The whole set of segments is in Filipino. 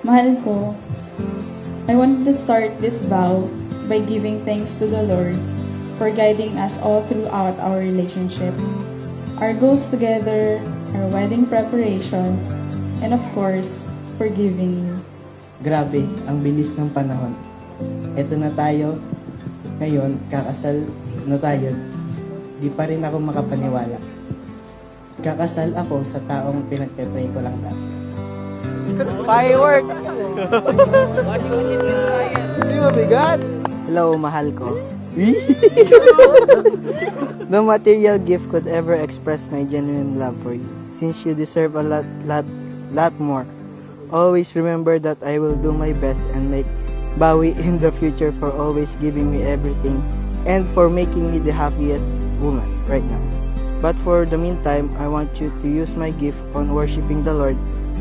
Mahal ko, I want to start this vow by giving thanks to the Lord for guiding us all throughout our relationship, our goals together, our wedding preparation, and of course, forgiving you. Grabe, ang bilis ng panahon. Eto na tayo. Ngayon, kakasal na tayo. Di pa rin ako makapaniwala. Kakasal ako sa taong pinagpe-pray ko lang dati. Fireworks! Hindi mabigat? Hello, mahal ko. No material gift could ever express my genuine love for you, since you deserve a lot more. Always remember that I will do my best and make bawi in the future for always giving me everything and for making me the happiest woman right now. But for the meantime, I want you to use my gift on worshiping the Lord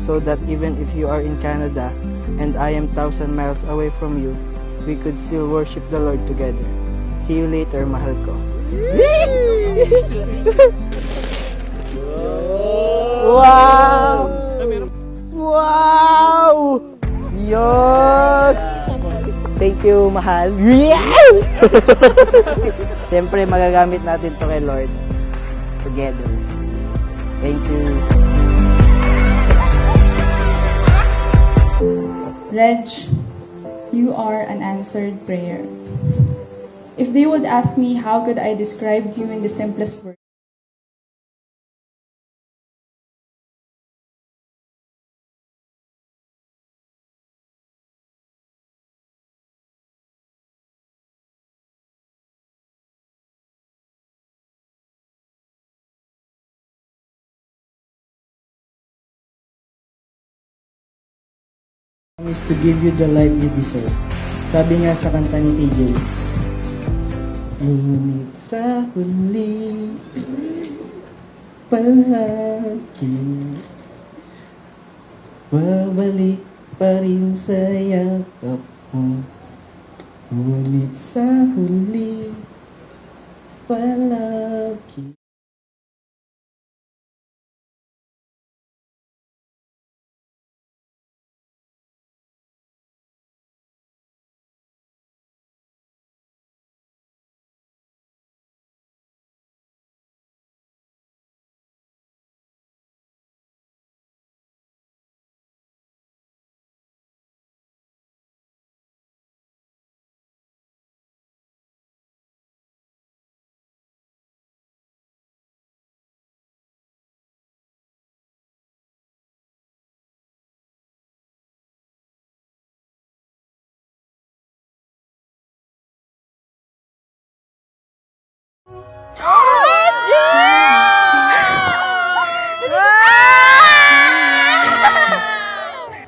so that even if you are in Canada and I am 1,000 miles away from you, we could still worship the Lord together. See you later, mahal ko. Wow! Wow! Yun! Thank you, mahal. Siyempre, magagamit natin to kay Lord. Together. Thank you. Reg, you are an answered prayer. If they would ask me how could I describe you in the simplest words, Is to give you the life you deserve. Sabi nga sa kanta ni TJ, ngunit sa huli, palagi, babalik pa rin sa yakap mo. Ngunit sa huli, palagi.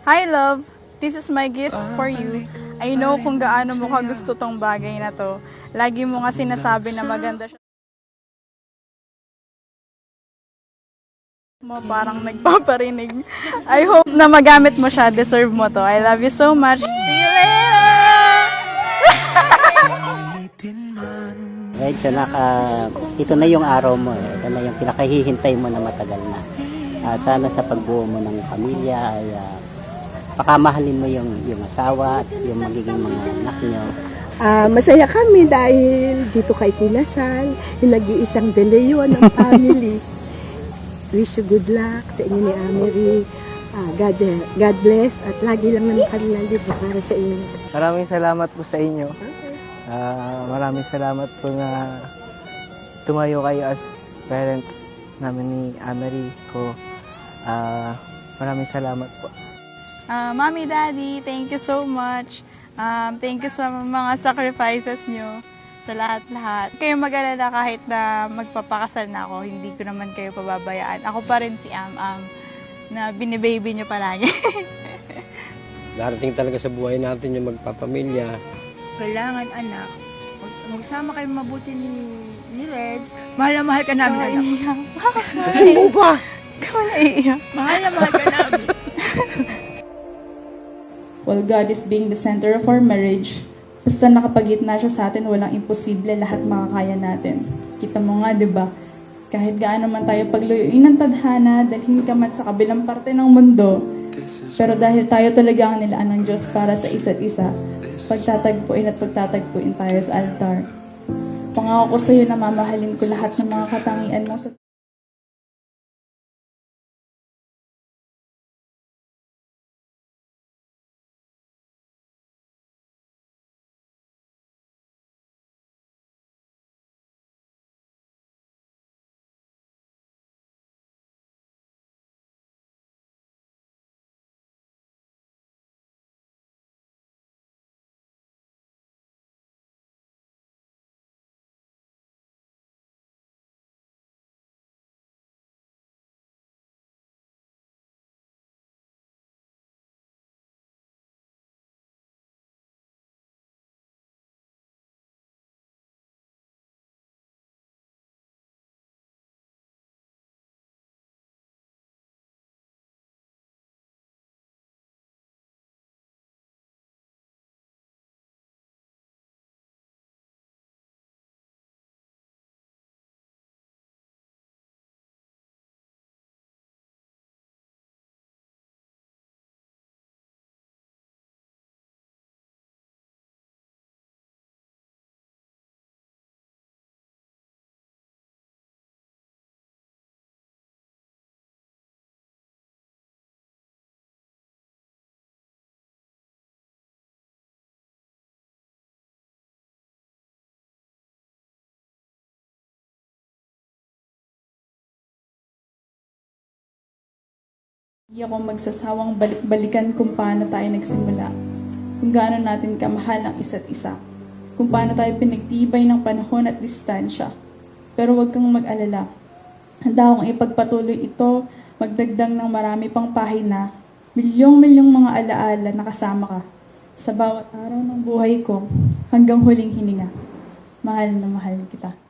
Hi love, this is my gift for you. I know kung gaano mo ka gusto tong bagay na to. Lagi mo nga sinasabi na maganda siya. Mo parang nagpaparinig. I hope na magamit mo siya. Deserve mo to. I love you so much. See you later! Medyo ito na yung araw mo. Ito na yung pinakahihintay mo na matagal na. Sana sa pagbuo mo ng pamilya ay pakamahalin mo yung asawa at yung magiging mga anak nyo. Masaya kami dahil dito kay kinasal, yung nag-iisang deleyon ng family. Wish you good luck sa inyo ni Amery. God bless at lagi lang naman kami nandito para sa inyo. Maraming salamat po sa inyo. Maraming salamat po na tumayo kayo as parents namin ni Amery ko. Maraming salamat po. Mommy, Daddy, thank you so much. Thank you sa mga sacrifices nyo sa lahat-lahat. Kayo mag-alala kahit na magpapakasal na ako, hindi ko naman kayo pababayaan. Ako pa rin si Am-Am na binibaby nyo palagi. Darating talaga sa buhay natin yung magpapamilya. Kailangan anak, magsama kayo mabuti ni Reg. Mahal na mahal ka namin, anak. Ano ba? Ikaw naiiyak. Mahal na mahal ka namin. while God is being the center of our marriage, basta nakapagitna siya sa atin, walang imposible, lahat makakaya natin. Kita mo nga, di ba? Kahit gaano man tayo pagluyuin ng tadhana, dalhin ka man sa kabilang parte ng mundo, Pero dahil tayo talaga ang nilaan ng Diyos para sa isa't isa, pagtatagpuin at pagtatagpuin tayo sa altar. Pangako ko sa iyo na mamahalin ko lahat ng mga katangian mo sa Hindi ako magsasawang balik-balikan kung paano tayo nagsimula, kung gaano natin kamahal ang isa't isa, kung paano tayo pinagtibay ng panahon at distansya. Pero huwag kang mag-alala. Handa akong ipagpatuloy ito, magdagdag ng marami pang pahina, milyong-milyong mga alaala na kasama ka sa bawat araw ng buhay ko hanggang huling hininga. Mahal na mahal kita.